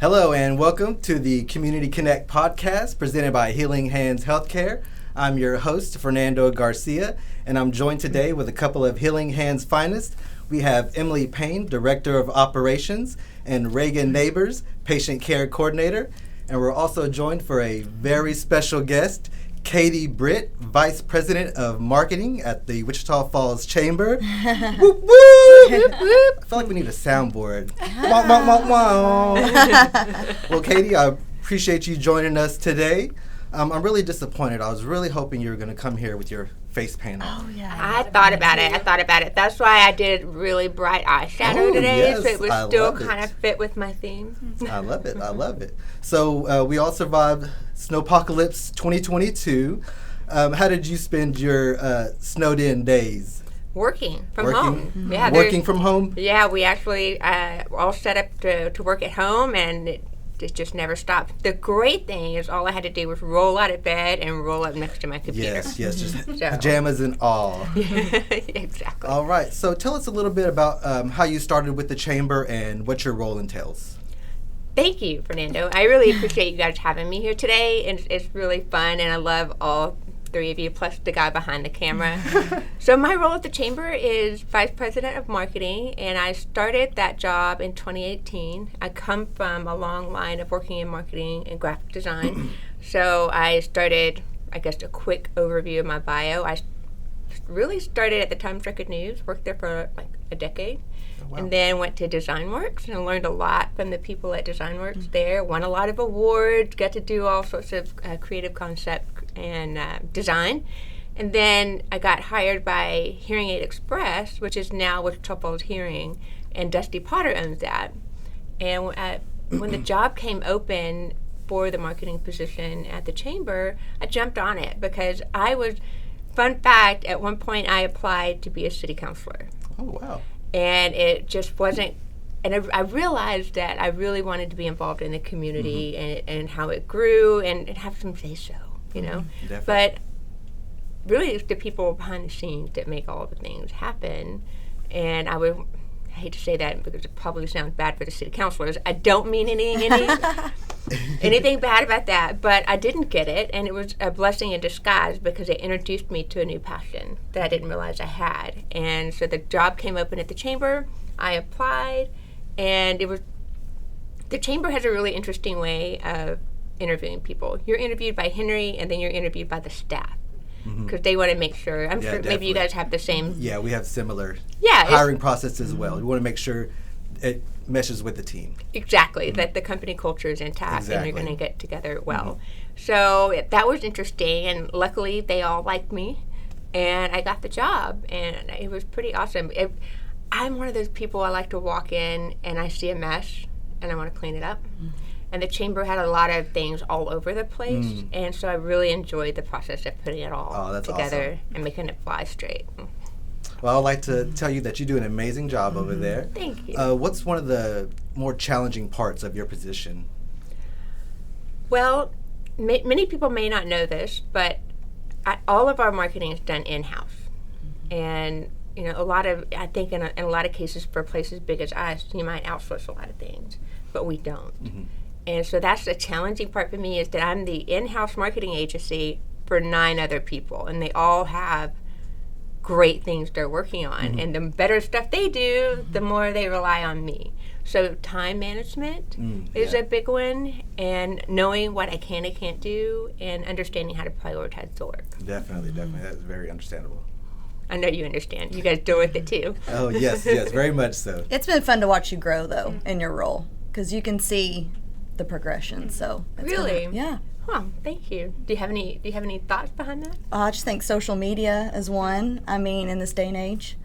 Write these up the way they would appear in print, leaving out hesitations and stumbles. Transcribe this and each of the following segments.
Hello and welcome to the Community Connect podcast presented by Healing Hands Healthcare. I'm your host, Fernando Garcia, and I'm joined today with a couple of Healing Hands finest. We have Emily Payne, Director of Operations, and Reagan Neighbors, Patient Care Coordinator. And we're also joined for a very special guest, Katie Britt, Vice President of Marketing at the Wichita Falls Chamber. Whoop, whoop, whoop, whoop. I feel like we need a soundboard. Wah, wah, wah, wah. Well, Katie, I appreciate you joining us today. I'm really disappointed. I was really hoping you were going to come here with your face paint on. Oh, yeah. I thought about it. That's why I did really bright eyeshadow today, yes, so it was I still love kind of fit with my theme. I love it. So we all survived Snowpocalypse 2022. How did you spend your snowed-in days? Working from home. Yeah, working from home? Yeah, we actually were all set up to work at home, and it just never stopped. The great thing is all I had to do was roll out of bed and roll up next to my computer. Yes, just pajamas and all. Exactly. All right, so tell us a little bit about how you started with the Chamber and what your role entails. Thank you, Fernando. I really appreciate you guys having me here today, and it's really fun, and I love all three of you, plus the guy behind the camera. So my role at the Chamber is Vice President of Marketing, and I started that job in 2018. I come from a long line of working in marketing and graphic design. So I started, I guess, a quick overview of my bio. I really started at the Times Record News, worked there for like a decade. Oh, wow. And then went to DesignWorks and learned a lot from the people at DesignWorks there. Won a lot of awards, got to do all sorts of creative concept and design. And then I got hired by Hearing Aid Express, which is now Wichita Falls Hearing, and Dusty Potter owns that. And when the job came open for the marketing position at the Chamber, I jumped on it because fun fact, at one point I applied to be a city councilor. Oh, wow. And it just wasn't, and I realized that I really wanted to be involved in the community and how it grew and have some say-so, you know. Definitely. But really it's the people behind the scenes that make all the things happen. And I hate to say that because it probably sounds bad for the city councilors. I don't mean anything bad about that, but I didn't get it, and it was a blessing in disguise because it introduced me to a new passion that I didn't realize I had. And so the job came open at the Chamber. I applied, and the Chamber has a really interesting way of interviewing people. You're interviewed by Henry, and then you're interviewed by the staff because they want to make sure. I'm sure definitely. Maybe you guys have the same. Yeah, we have similar hiring process as well. We want to make sure it meshes with the team. Exactly, that the company culture is intact and you're going to get together well. So that was interesting, and luckily they all liked me, and I got the job, and it was pretty awesome. I'm one of those people, I like to walk in and I see a mess and I want to clean it up. And the Chamber had a lot of things all over the place, and so I really enjoyed the process of putting it all together and making it fly straight. Well, I'd like to tell you that you do an amazing job over there. Thank you. What's one of the more challenging parts of your position? Well, many people may not know this, but all of our marketing is done in-house. And, you know, I think in a lot of cases for places big as us, you might outsource a lot of things, but we don't. And so that's the challenging part for me, is that I'm the in-house marketing agency for 9 other people, and they all have great things they're working on. And the better stuff they do, the more they rely on me. So time management is a big one, and knowing what I can and can't do, and understanding how to prioritize the work. Definitely. That's very understandable. I know you understand. You guys deal with it too. Oh, yes, very much so. It's been fun to watch you grow, though, in your role, because you can see the progression. So really? Yeah. Huh, thank you. Do you have any thoughts behind that? I just think social media is one. I mean, in this day and age,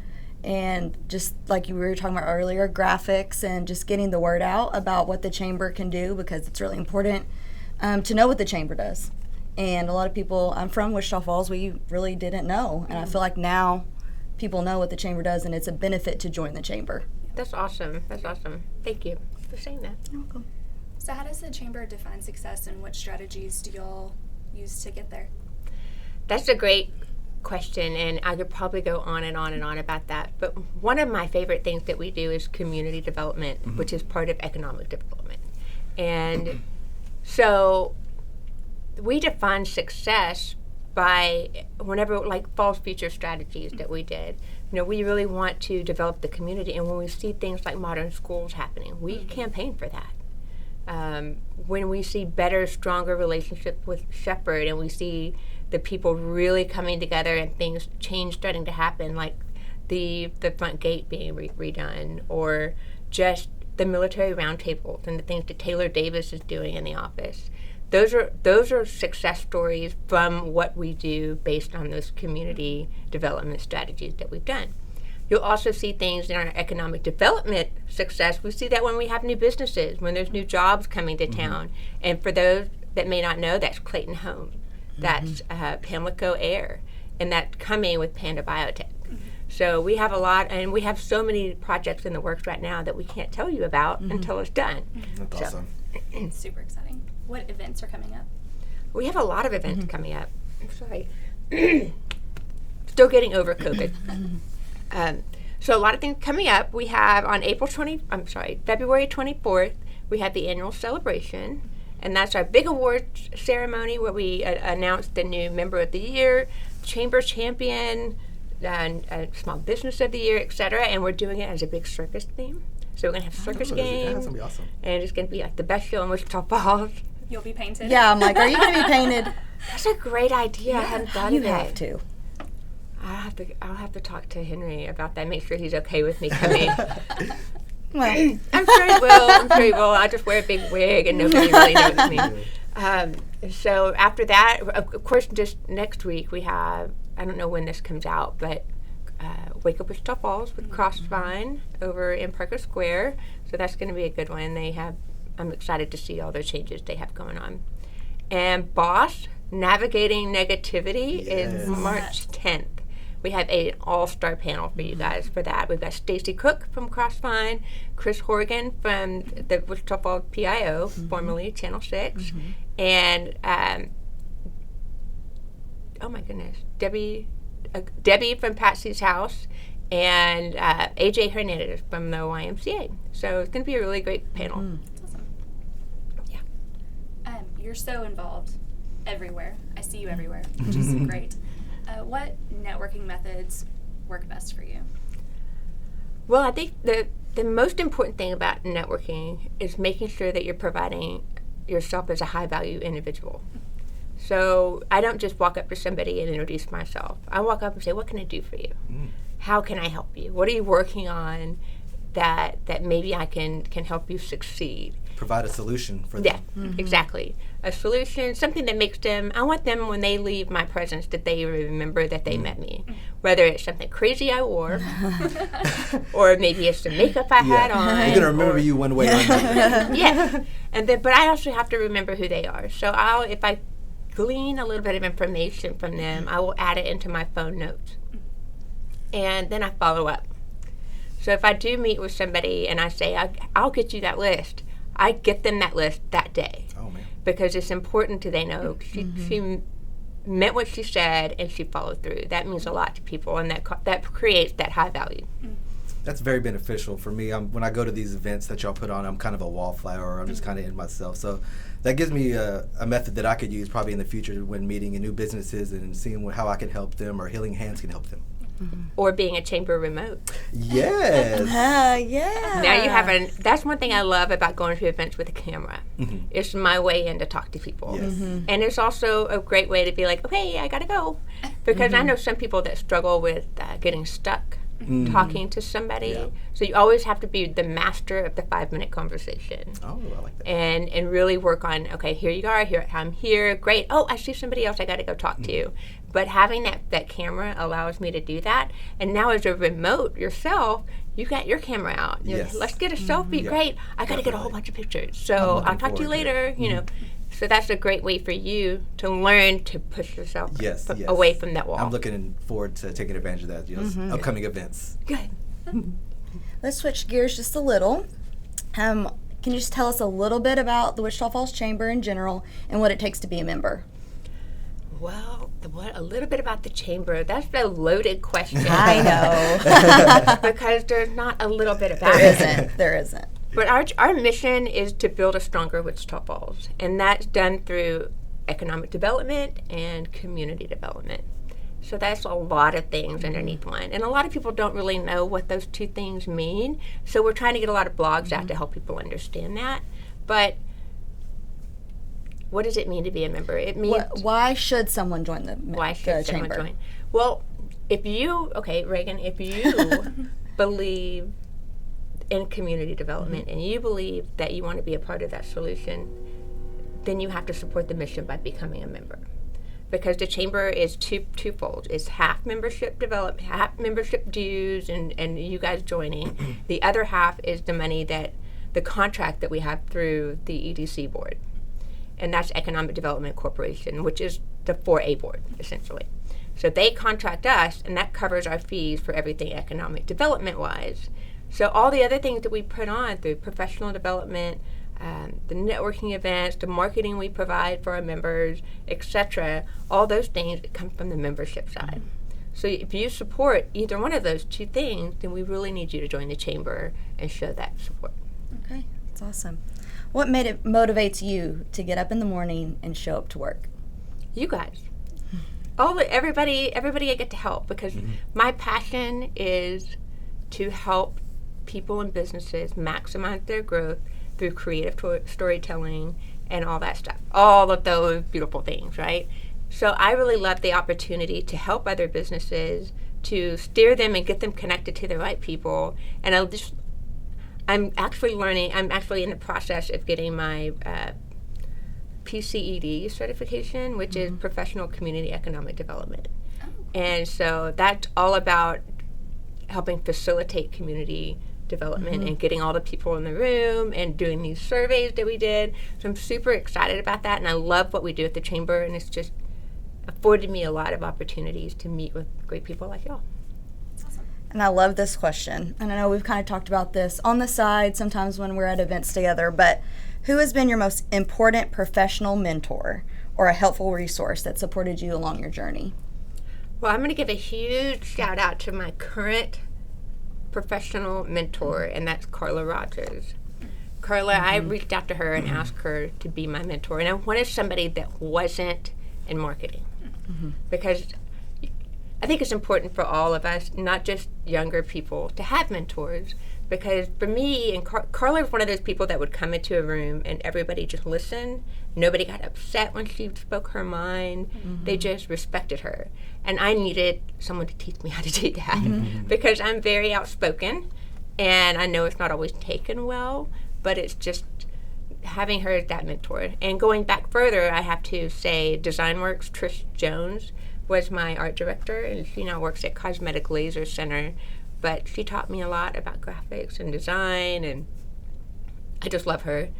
and just like you were talking about earlier, graphics and just getting the word out about what the Chamber can do, because it's really important to know what the Chamber does. And a lot of people, I'm from Wichita Falls, we really didn't know, and I feel like now people know what the Chamber does, and it's a benefit to join the Chamber. That's awesome. Thank you for saying that. You're welcome. So how does the Chamber define success, and what strategies do y'all use to get there? That's a great question, and I could probably go on and on and on about that. But one of my favorite things that we do is community development, which is part of economic development. And so we define success by whenever, like Falls Future strategies that we did, we really want to develop the community. And when we see things like modern schools happening, we campaign for that. When we see better, stronger relationship with Shepherd, and we see the people really coming together and things starting to happen, like the front gate being redone, or just the military roundtables and the things that Taylor Davis is doing in the office. Those are success stories from what we do based on those community development strategies that we've done. You'll also see things in our economic development success. We see that when we have new businesses, when there's new jobs coming to town. And for those that may not know, that's Clayton Home, that's Pamlico Air, and that's coming with Panda Biotech. So we have a lot, and we have so many projects in the works right now that we can't tell you about until it's done. That's awesome. Super exciting. What events are coming up? We have a lot of events coming up. I'm sorry. Still getting over COVID. So a lot of things coming up. We have on February 24th, we have the annual celebration, and that's our big awards ceremony where we announce the new member of the year, chamber champion, small business of the year, etc. And we're doing it as a big circus theme. So we're going to have circus games. That's going to be awesome. And it's going to be like the best show in Wichita Falls. You'll be painted? Yeah, I'm like, are you going to be painted? That's a great idea. I hadn't thought You of it. have to. I'll have to talk to Henry about that. Make sure he's okay with me coming. Well, I'm sure he will. I'll just wear a big wig and nobody really knows me. So after that, of course, just next week we have, I don't know when this comes out, but Wake Up Wichita Falls with Crossvine over in Parker Square. So that's going to be a good one. I'm excited to see all the changes they have going on. And Boss, Navigating Negativity is March 10th. We have an all-star panel for you guys for that. We've got Stacy Cook from Crossvine, Chris Horgan from the Wichita Falls PIO, formerly Channel 6, and oh my goodness, Debbie from Patsy's House, and AJ Hernandez from the YMCA. So it's going to be a really great panel. Awesome. Yeah. You're so involved everywhere. I see you everywhere, which is great. What networking methods work best for you? Well, I think the most important thing about networking is making sure that you're providing yourself as a high-value individual. So I don't just walk up to somebody and introduce myself. I walk up and say, what can I do for you? How can I help you? What are you working on that maybe I can help you succeed? Provide a solution for them. Yeah, exactly. A solution, something that makes them, I want them when they leave my presence that they remember that they met me. Whether it's something crazy I wore, or maybe it's the makeup I had on. They're going to remember you one way or another. Yeah. But I also have to remember who they are. So if I glean a little bit of information from them, I will add it into my phone notes. And then I follow up. So if I do meet with somebody and I say, I'll get you that list, I get them that list that day. Oh, man. Because it's important to they know she meant what she said and she followed through. That means a lot to people, and that creates that high value. That's very beneficial for me. When I go to these events that y'all put on, I'm kind of a wallflower. I'm just kind of in myself. So that gives me a method that I could use probably in the future when meeting new businesses and seeing how I can help them or Healing Hands can help them. Or being a chamber remote. Yes. Yeah. Now you have that's one thing I love about going to events with a camera. It's my way in to talk to people. Yes. And it's also a great way to be like, okay, I gotta go. Because I know some people that struggle with getting stuck talking to somebody. Yeah. So you always have to be the master of the 5-minute conversation. Oh, I like that. And really work on, okay, here you are, here I'm here, great. Oh, I see somebody else I gotta go talk to. But having that camera allows me to do that. And now as a remote yourself, you got your camera out. Yes. Let's get a selfie. Yeah. Great. I got to get a whole bunch of pictures. So I'll talk to you later. You know. So that's a great way for you to learn to push yourself away from that wall. I'm looking forward to taking advantage of that. Upcoming events. Good. Let's switch gears just a little. Can you just tell us a little bit about the Wichita Falls Chamber in general and what it takes to be a member? Well, a little bit about the chamber. That's a loaded question. I know. Because there's not a little bit about it. There isn't. But our mission is to build a stronger Wichita Falls, and that's done through economic development and community development. So that's a lot of things underneath one. And a lot of people don't really know what those two things mean. So we're trying to get a lot of blogs out to help people understand that. But what does it mean to be a member? It means why should someone join the why should someone chamber? join? Well, Reagan, if you believe in community development and you believe that you want to be a part of that solution, then you have to support the mission by becoming a member. Because the chamber is twofold. It's half membership development, half membership dues, and you guys joining. The other half is the money the contract that we have through the EDC board. And that's Economic Development Corporation, which is the 4A board, essentially. So they contract us, and that covers our fees for everything economic development-wise. So all the other things that we put on through professional development, the networking events, the marketing we provide for our members, etc., all those things come from the membership side. So if you support either one of those two things, then we really need you to join the chamber and show that support. Okay, that's awesome. What motivates you to get up in the morning and show up to work? You guys. Everybody I get to help, because my passion is to help people and businesses maximize their growth through creative storytelling and all that stuff. All of those beautiful things, right? So I really love the opportunity to help other businesses, to steer them and get them connected to the right people. And I'm actually in the process of getting my PCED certification, which is Professional Community Economic Development. And so that's all about helping facilitate community development and getting all the people in the room and doing these surveys that we did. So I'm super excited about that, and I love what we do at the chamber, and it's just afforded me a lot of opportunities to meet with great people like y'all. Awesome. And I love this question. And I know we've kind of talked about this on the side sometimes when we're at events together, but who has been your most important professional mentor or a helpful resource that supported you along your journey? Well, I'm going to give a huge shout out to my current professional mentor, and that's Carla Rogers. Carla, I reached out to her and asked her to be my mentor, and I wanted somebody that wasn't in marketing, because I think it's important for all of us, not just younger people, to have mentors. Because for me, and Carla was one of those people that would come into a room and everybody just listened. Nobody got upset when she spoke her mind. They just respected her. And I needed someone to teach me how to do that, because I'm very outspoken, and I know it's not always taken well, but it's just having her as that mentor. And going back further, I have to say DesignWorks, Trish Jones was my art director, and she now works at Cosmetic Laser Center. But she taught me a lot about graphics and design, and I just love her.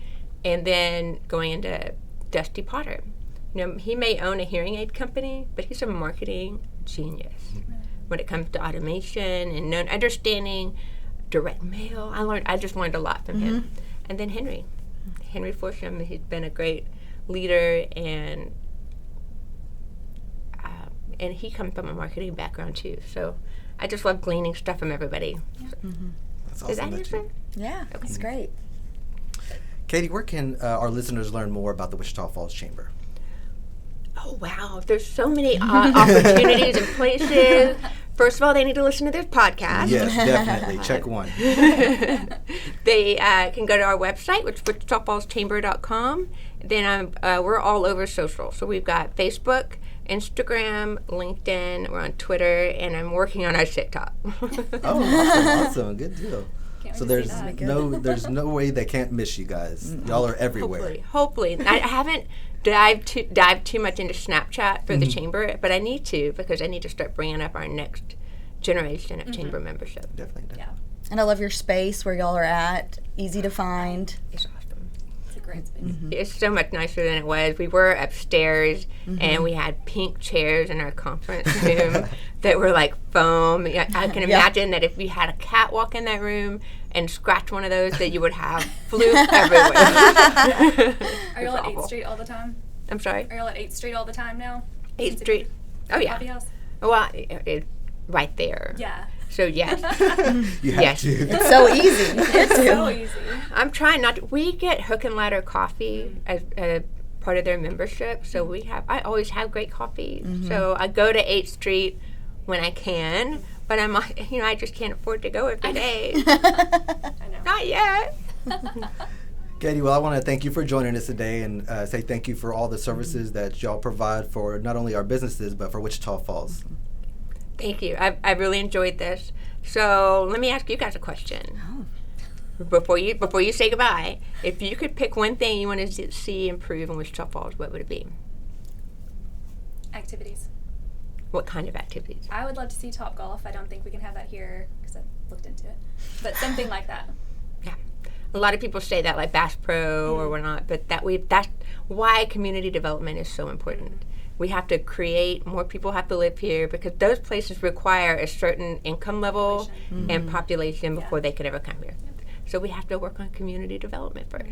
And then going into Dusty Potter. You know, he may own a hearing aid company, but he's a marketing genius when it comes to automation and understanding direct mail. I just learned a lot from him. And then Henry Forsham, he's been a great leader, and he comes from a marketing background too. So I just love gleaning stuff from everybody. That's Does awesome. that answer? Yeah, that's great. Katie, where can our listeners learn more about the Wichita Falls Chamber? Oh, wow. There's so many opportunities and places. First of all, they need to listen to this podcast. Yes, definitely. Check one. They can go to our website, which is wichitafallschamber.com. Then we're all over social. So we've got Facebook, Instagram, LinkedIn, we're on Twitter, and I'm working on our TikTok. Oh, awesome. Good deal. Can't So wait to see that. there's no way they can't miss you guys. Y'all are everywhere. Hopefully. I haven't dived too much into Snapchat for the chamber, but I need to, because I need to start bringing up our next generation of chamber membership. Definitely. Yeah, And I love your space where y'all are at, easy to find. It's awesome. it's a great space. It's so much nicer than it was. We were upstairs, and we had pink chairs in our conference room that were like foam. I can imagine that if you had a cat walk in that room and scratch one of those, that you would have fluke everywhere. Are y'all at 8th Street all the time? I'm sorry? Are y'all at 8th Street all the time now? 8th Street. Oh, yeah. Coffee house? Well, right there. Yeah. So yes. You have Yes. to. It's so easy. It's so easy. I'm trying not to. We get Hook and Ladder coffee as part of their membership, so I always have great coffee. So I go to 8th Street when I can, but I just can't afford to go every day. I know. Not yet. Katie, well, I want to thank you for joining us today and say thank you for all the services that y'all provide for not only our businesses, but for Wichita Falls. Thank you. I really enjoyed this. So let me ask you guys a question. Before you say goodbye, if you could pick one thing you want to see improve in Wichita Falls, what would it be? Activities. What kind of activities? I would love to see Top Golf. I don't think we can have that here because I've looked into it. But something like that. Yeah. A lot of people say that, like Bass Pro or whatnot, but that's why community development is so important. We have to create, more people have to live here because those places require a certain income level and population before they could ever come here. So we have to work on community development first.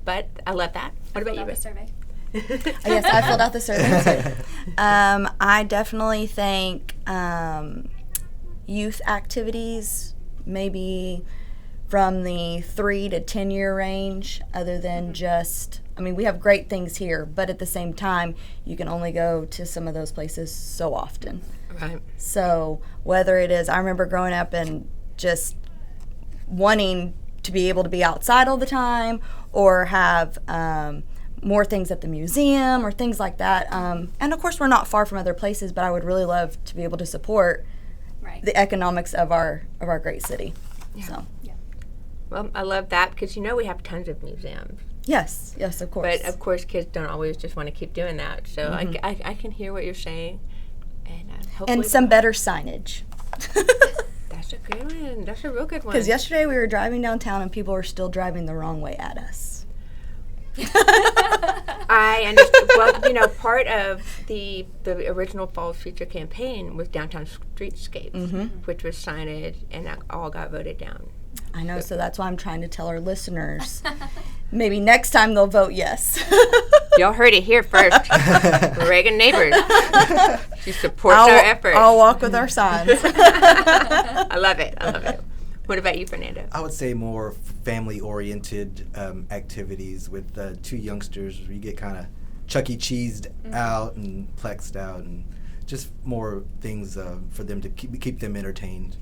But I love that. What about you, Britt? Survey. Yes, I filled out the survey too. I definitely think youth activities, maybe from the 3 to 10 year range, other than just, we have great things here, but at the same time, you can only go to some of those places so often. Right. So whether it is, I remember growing up and just wanting to be able to be outside all the time or have more things at the museum or things like that. And of course, we're not far from other places, but I would really love to be able to support the economics of our great city. Yeah. So. Well, I love that because we have tons of museums. Yes, of course. But of course, kids don't always just want to keep doing that. So I can hear what you're saying, and hopefully and some better signage. That's a good one. That's a real good one. Because yesterday we were driving downtown and people were still driving the wrong way at us. I understand. Well, part of the original Falls Future campaign was downtown streetscapes, which was signage, and that all got voted down. I know, so that's why I'm trying to tell our listeners. Maybe next time they'll vote yes. Y'all heard it here first. Reagan Neighbors. She supports our efforts. I'll walk with our signs. I love it. What about you, Fernando? I would say more family-oriented activities with 2 youngsters where you get kind of Chuck E. Cheesed out and plexed out and just more things for them to keep them entertained.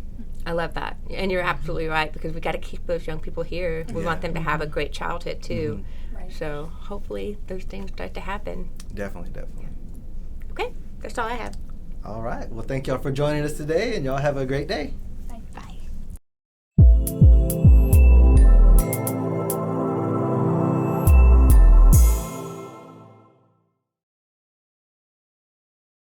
I love that. And you're absolutely right because we got to keep those young people here. We want them to have a great childhood too. Right. So hopefully those things start to happen. Definitely. Okay, that's all I have. All right. Well, thank y'all for joining us today, and y'all have a great day.